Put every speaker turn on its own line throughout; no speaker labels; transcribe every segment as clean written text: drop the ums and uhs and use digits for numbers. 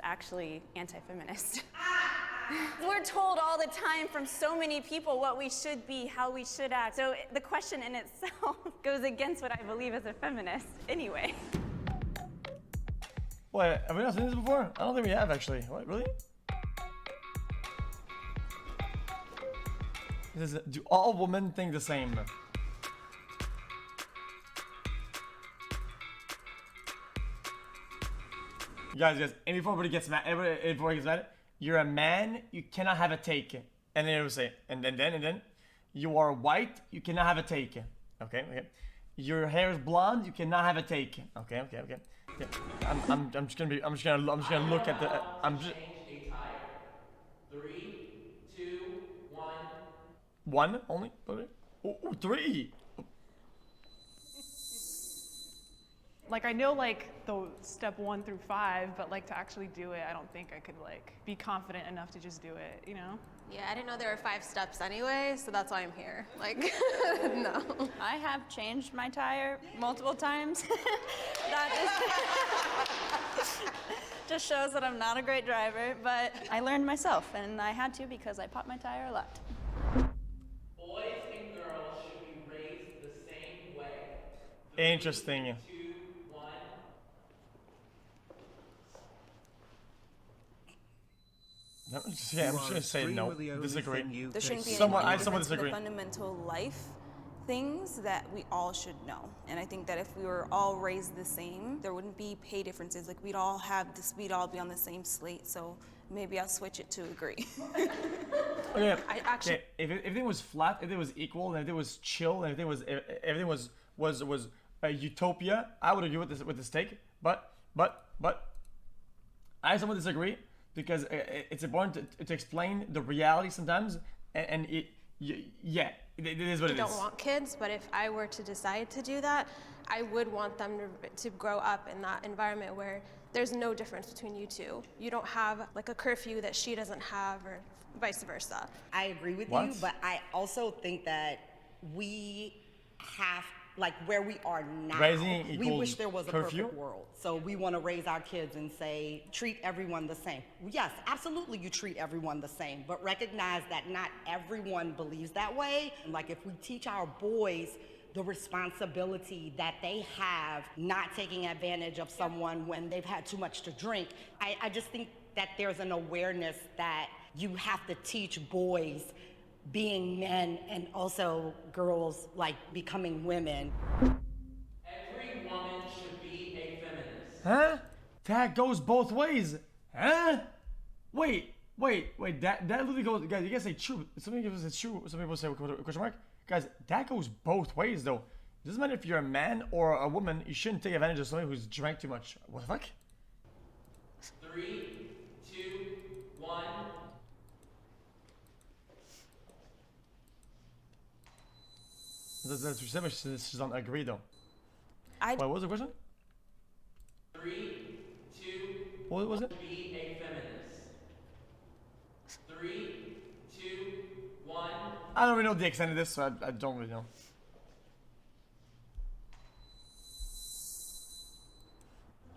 actually anti-feminist. We're told all the time from so many people what we should be, how we should act. So the question in itself goes against what I believe as a feminist anyway.
What, have we not seen this before? I don't think we have actually. What, really? Do all women think the same? Guys, and before everybody gets mad, you're a man, you cannot have a take. And then it will say, and then, you are white, you cannot have a take. Okay. Your hair is blonde, you cannot have a take. Okay. Yeah. I'm just gonna look at the. I'm just.
Change a tire. 3, 2, 1.
One only? Okay. Oh, 3.
Like, I know, like, the step 1 through 5, but, like, to actually do it, I don't think I could, like, be confident enough to just do it, you know?
Yeah, I didn't know there were 5 steps anyway, so that's why I'm here. Like, no.
I have changed my tire multiple times. That just shows that I'm not a great driver, but I learned myself, and I had to because I popped my tire a lot.
Boys and girls should be raised the same way.
Interesting.
2, 1.
No, I'm just gonna say no. Disagree.
There shouldn't be
Somewhat
any difference to
disagree.
the fundamental life things that we all should know. And I think that if we were all raised the same, there wouldn't be pay differences. Like, we'd all be on the same slate. So maybe I'll switch it to agree.
Okay.
I actually.
Okay. If everything was flat, if it was equal, and if it was chill, and if everything was a utopia, I would agree with this take. But I somewhat disagree because it's important to explain the reality sometimes, and it is what it is.
I don't want kids, but if I were to decide to do that, I would want them to grow up in that environment where there's no difference between you two. You don't have like a curfew that she doesn't have, or vice versa.
I agree with
What?
you, but I also think that we have, like, where we are now,
Raising
we
equals
wish there was a
curfew?
perfect world. So we want to raise our kids and say, treat everyone the same. Yes, absolutely you treat everyone the same, but recognize that not everyone believes that way. Like, if we teach our boys the responsibility that they have not taking advantage of someone when they've had too much to drink, I just think that there's an awareness that you have to teach boys being men and also girls like becoming women.
Every woman should be a feminist.
Huh? That goes both ways. Huh? Wait. That literally goes. Guys, you guys say true. Some people say true. Some people say question mark. Guys, that goes both ways though. It doesn't matter if you're a man or a woman. You shouldn't take advantage of somebody who's drank too much. What the fuck?
3, 2, 1.
That's what she said, but she doesn't agree though.
I
What was the question?
3, 2,
What was it?
be a feminist. 3, 2, 1.
I don't really know the extent of this, so I don't really know.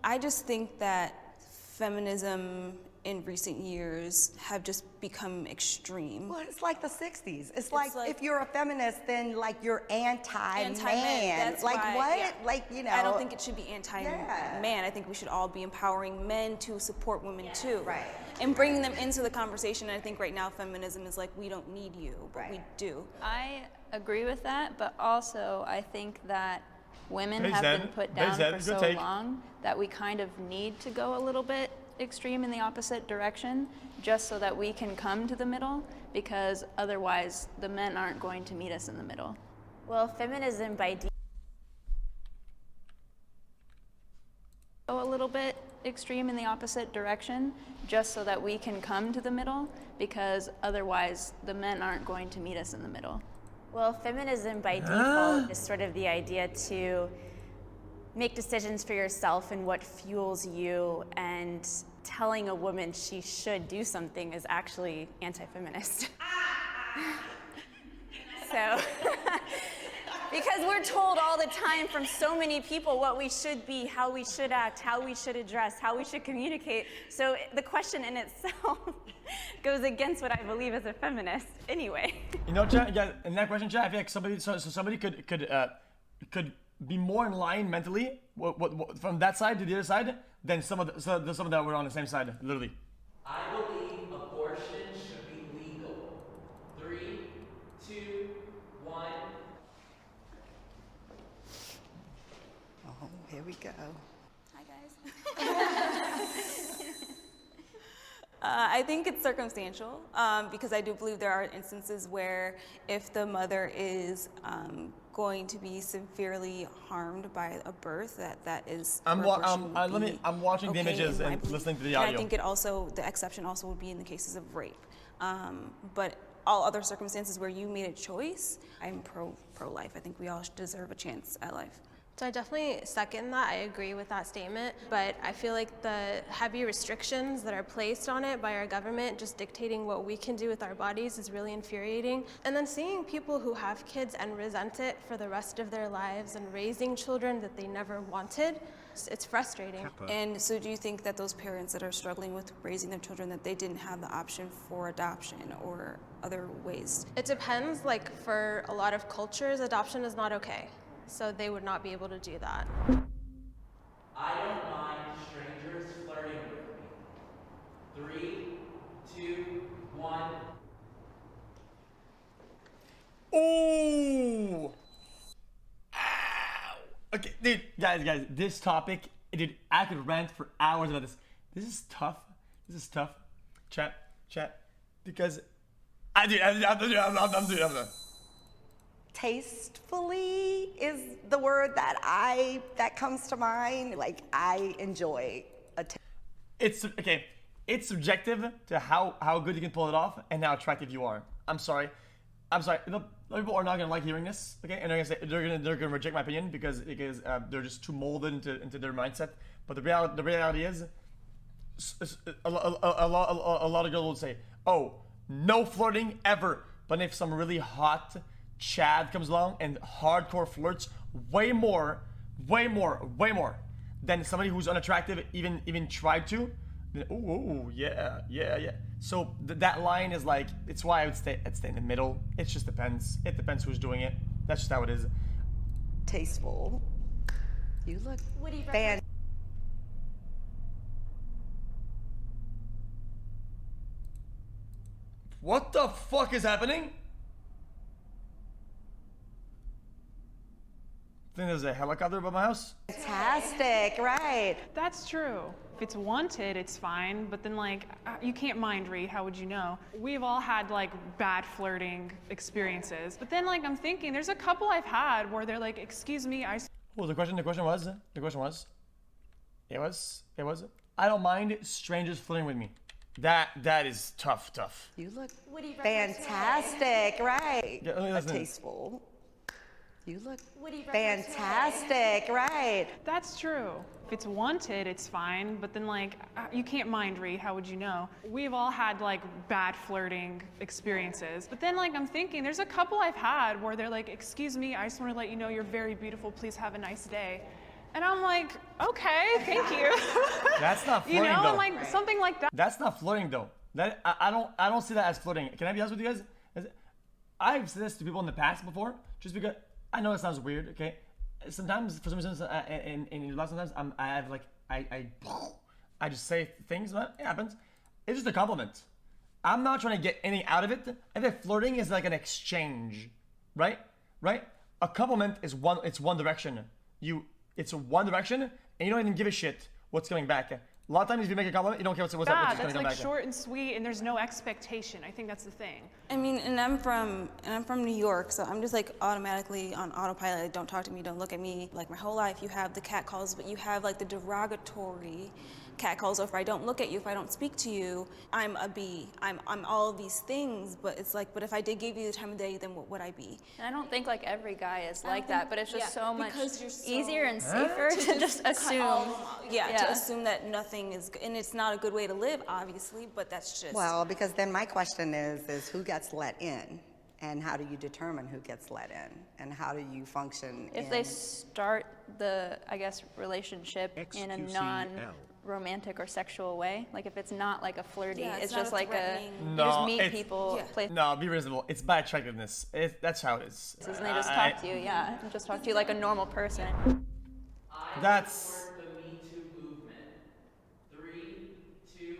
I just think that feminism in recent years have just become extreme.
Well, it's like the 60s. It's like
like-
if you're a feminist, then like you're anti-man.
That's
like
why,
what?
yeah.
Like, you know.
I don't think it should be anti-man.
Yeah.
I think we should all be empowering men to support women too.
Right.
And bringing them into the conversation. And I think right now feminism is like, we don't need you, but we
Right.
do.
I agree with that, but also I think that women
Hey,
have
Zen.
been put
Hey,
down
Zen.
for
Good
so
take.
long that we kind of need to go a little bit extreme in the opposite direction just so that we can come to the middle, because otherwise the men aren't going to meet us in the middle.
Well, feminism by
Go a little bit extreme in the opposite direction just so that we can come to the middle, because otherwise the men aren't going to meet us in the middle.
Well, feminism by default is sort of the idea to make decisions for yourself and what fuels you, and telling a woman she should do something is actually anti-feminist. So
Because we're told all the time from so many people what we should be, how we should act, how we should address, how we should communicate. So the question in itself goes against what I believe as a feminist anyway.
You know, Chad, yeah, in that question, Chad, I feel like somebody could be more in line mentally from that side to the other side than some of that were on the same side, literally.
I believe abortion should be legal. 3, 2, 1.
Oh, here we go.
Hi, guys. I think it's circumstantial because I do believe there are instances where if the mother is going to be severely harmed by a birth, that is.
I'm watching the images and listening to the audio.
And I think the exception also would be in the cases of rape. But all other circumstances where you made a choice, I'm pro-life. I think we all deserve a chance at life.
So I definitely second that. I agree with that statement, but I feel like the heavy restrictions that are placed on it by our government, just dictating what we can do with our bodies, is really infuriating. And then seeing people who have kids and resent it for the rest of their lives and raising children that they never wanted, it's frustrating.
And so do you think that those parents that are struggling with raising their children, that they didn't have the option for adoption or other ways?
It depends. Like for a lot of cultures, adoption is not okay. So they would not be able to do that.
I don't mind strangers flirting with me. 3, 2, 1.
Ooh! Ow! Okay, dude, guys, this topic, dude, I could rant for hours about this. This is tough. Chat, because I'm done.
Tastefully is the word that comes to mind. Like, I enjoy
It's okay. It's subjective to how good you can pull it off and how attractive you are. I'm sorry. People are not gonna like hearing this, okay? And they're gonna reject my opinion because they're just too molded into their mindset. But the reality is, a lot of girls will say, "Oh, no flirting ever." But if some really hot Chad comes along and hardcore flirts way more than somebody who's unattractive even tried to, then yeah. So that line is like, it's why I would stay in the middle. It just depends. It depends who's doing it. That's just how it is.
tasteful. You look
Woody
fan.
What the fuck is happening? I think there's a helicopter above my house.
Fantastic, right.
That's true. If it's wanted, it's fine, but then like, you can't mind read, how would you know? We've all had like bad flirting experiences, but then like I'm thinking, there's a couple I've had where they're like, excuse me,
What was the question? The question was, I don't mind strangers flirting with me. That is tough.
You look fantastic, right.
Yeah, let me listen.
Tasteful. You look fantastic, right.
That's true. If it's wanted, it's fine, but then like, you can't mind read, how would you know? We've all had like bad flirting experiences, but then like I'm thinking, there's a couple I've had where they're like, excuse me, I just want to let you know you're very beautiful, please have a nice day. And I'm like, okay, thank you.
That's not flirting,
you know,
though.
and like something like that.
That's not flirting though. That I don't see that as flirting. Can I be honest with you guys? I've said this to people in the past before, just because I know it sounds weird. Okay, sometimes for some reason, in life, sometimes I just say things. But it happens. It's just a compliment. I'm not trying to get anything out of it. I think flirting is like an exchange, right? A compliment is one direction. It's one direction, and you don't even give a shit what's coming back. A lot of times, if you make a compliment, you don't care what's going to come
That's
back.
like short and sweet, and there's no expectation. I think that's the thing.
I mean, and I'm from New York, so I'm just like automatically on autopilot. Like, don't talk to me, don't look at me. Like my whole life, you have the cat calls, but you have like the derogatory cat calls. So if I don't look at you, if I don't speak to you, I'm a B. I'm all of these things. But it's like, but if I did give you the time of day, then what would I be?
And I don't think like every guy is like that, but it's just so much
because you're so-
easier and safer to just assume.
To assume that nothing is, and it's not a good way to live, obviously. But that's just
Well, because then my question is who gets let in? And how do you determine who gets let in? And how do you function
If they start the, I guess, relationship in a non-romantic or sexual way, like if it's not like a flirty, it's just like you just meet people, play
No, be reasonable. It's by attractiveness. That's how it is.
and they just talk to you, and just talk to you like a normal person.
That's.
Support the Me Too movement. 3, 2,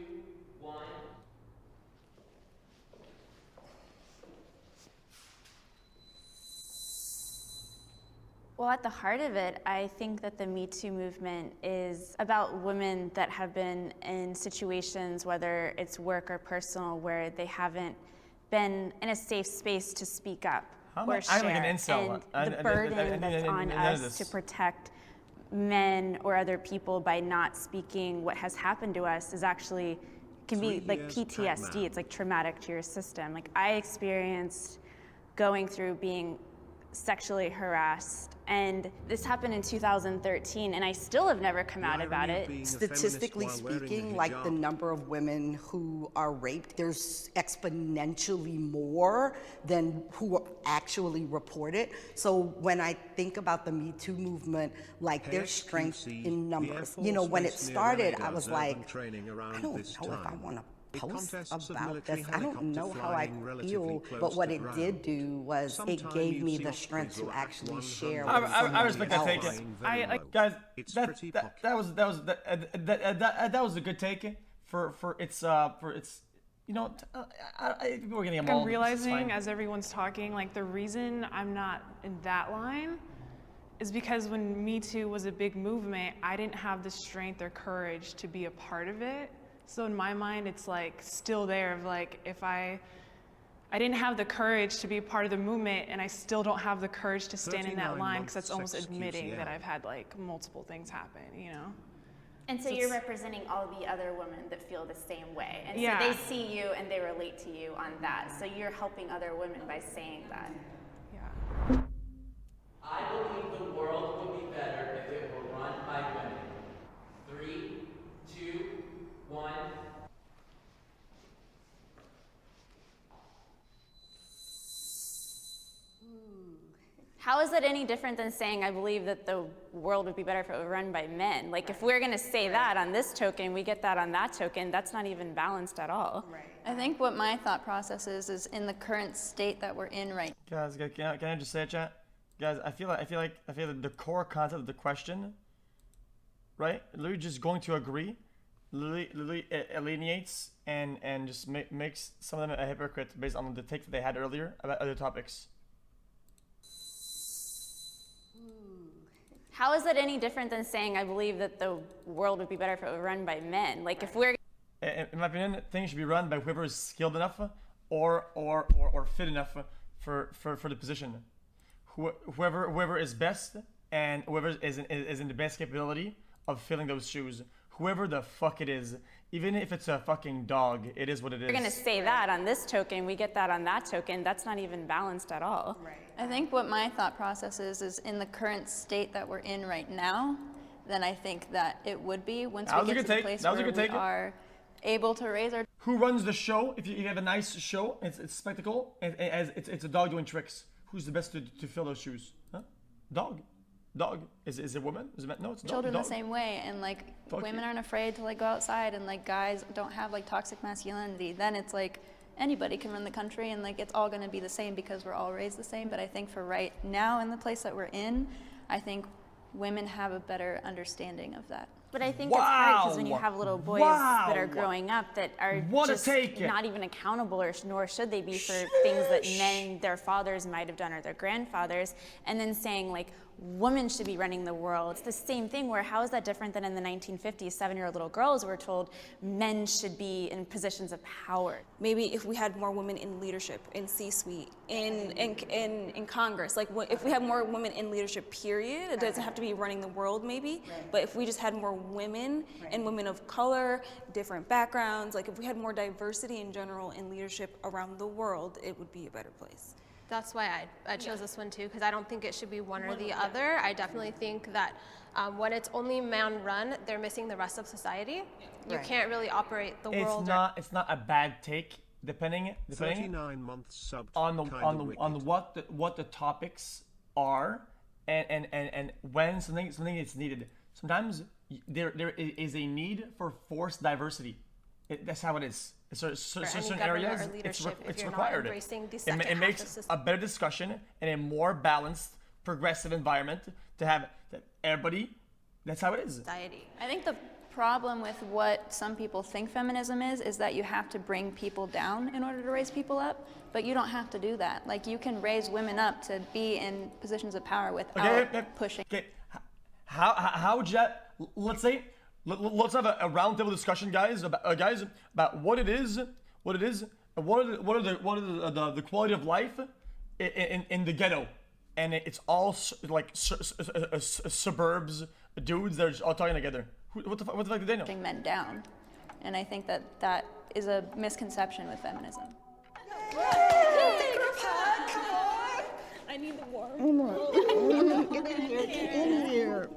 1.
Well, at the heart of it, I think that the Me Too movement is about women that have been in situations, whether it's work or personal, where they haven't been in a safe space to speak up or share.
I'm like an incel.
And the burden that's on us to protect men or other people by not speaking what has happened to us is actually, can be like PTSD. It's like traumatic to your system. Like I experienced going through being sexually harassed, and this happened in 2013, and I still have never come out about it.
Statistically speaking, like the number of women who are raped, there's exponentially more than who actually report it. So when I think about the Me Too movement, like there's strength in numbers. You know, when it started, I was like, I don't know if I want to post about this. I don't know how I feel, but what it did do was it gave me the strength to actually share.
I respect that take. Guys, that was a good take for its you know, we're getting
I'm realizing as everyone's talking, like the reason I'm not in that line is because when Me Too was a big movement, I didn't have the strength or courage to be a part of it. So in my mind, it's like still there of like, if I didn't have the courage to be a part of the movement, and I still don't have the courage to stand in that line, because that's almost admitting that I've had like multiple things happen, you know?
And so you're representing all the other women that feel the same way. And so they see you and they relate to you on that. So you're helping other women by saying that.
Yeah.
I believe the world would be better if it were run by women. 3, 2, 1.
How is that any different than saying I believe that the world would be better if it were run by men? Like if we're going to say that on this token, we get that on that token, that's not even balanced at all.
Right. I think what my thought process is in the current state that we're in right now.
Guys, can I just say it, chat? Guys, I feel like the core concept of the question, right? Literally just going to agree, literally alienates and just makes some of them a hypocrite based on the take that they had earlier about other topics.
How is that any different than saying I believe that the world would be better if it were run by men? Like if we're...
In my opinion, things should be run by whoever is skilled enough or fit enough for the position. Whoever is best and whoever is in the best capability of filling those shoes. Whoever the fuck it is, even if it's a fucking dog, it is what it is.
We're gonna say that on this token, we get that on that token. That's not even balanced at all.
Right. I think what my thought process is in the current state that we're in right now, then I think that it would be once we get to the place where we are able to raise our...
Who runs the show? If you have a nice show, it's a spectacle, it's a dog doing tricks. Who's the best to fill those shoes? Huh? Dog. Dog. Is it a woman? Is it no? It's a dog.
Children the same way, and like women aren't afraid to like go outside, and like guys don't have like toxic masculinity. Then it's like anybody can run the country, and like it's all going to be the same because we're all raised the same. But I think for right now in the place that we're in, I think women have a better understanding of that.
But I think it's hard because when you have little boys that are growing up that are just not even accountable, nor should they be for things that men, their fathers might have done or their grandfathers, and then saying like, women should be running the world. It's the same thing where how is that different than in the 1950s, 7-year-old little girls were told men should be in positions of power.
Maybe if we had more women in leadership, in C-suite, in Congress, like if we had more women in leadership, period, it doesn't have to be running the world maybe, but if we just had more women and women of color, different backgrounds, like if we had more diversity in general in leadership around the world, it would be a better place.
That's why I chose this one too, because I don't think it should be one or the other. I definitely think that when it's only man-run, they're missing the rest of society. You can't really operate the world.
It's not a bad take. depending
39 months sub
on the
kind
on
of
the
wicked.
on what the topics are and when something is needed. Sometimes there is a need for forced diversity. That's how it is.
any
Certain
government
areas,
or leadership, if
it's
you're not
required.
embracing the second
It
half
makes
of system.
a better discussion and a more balanced, progressive environment to have that everybody. That's how it is.
Society.
I think the problem with what some people think feminism is that you have to bring people down in order to raise people up, but you don't have to do that. Like, you can raise women up to be in positions of power without pushing.
Okay, how would you? Let's say, let's have a roundtable discussion, guys, about what it is, what are the quality of life in the ghetto, and it's all like suburbs, dudes that are all talking together. What the fuck do they know?
Pushing men down, and I think that is a misconception with feminism.
I need the warm. Get in here.